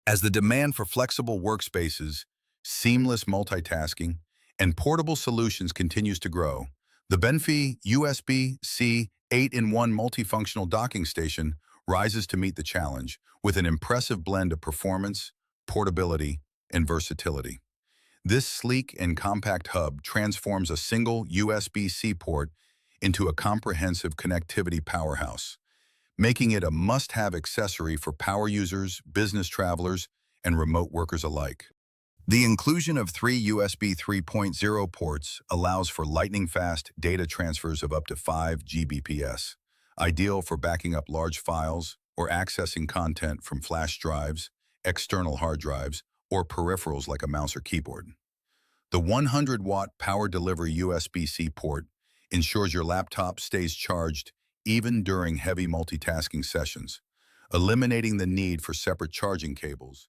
As the demand for flexible workspaces, seamless multitasking, and portable solutions continues to grow, the BENFEI USB-C 8-in-1 multifunctional docking station rises to meet the challenge with an impressive blend of performance, portability, and versatility. This sleek and compact hub transforms a single USB-C port into a comprehensive connectivity powerhouse, making it a must-have accessory for power users, business travelers, and remote workers alike. The inclusion of three USB 3.0 ports allows for lightning-fast data transfers of up to 5 Gbps, ideal for backing up large files or accessing content from flash drives, external hard drives, or peripherals like a mouse or keyboard. The 100-watt power delivery USB-C port ensures your laptop stays charged even during heavy multitasking sessions, eliminating the need for separate charging cables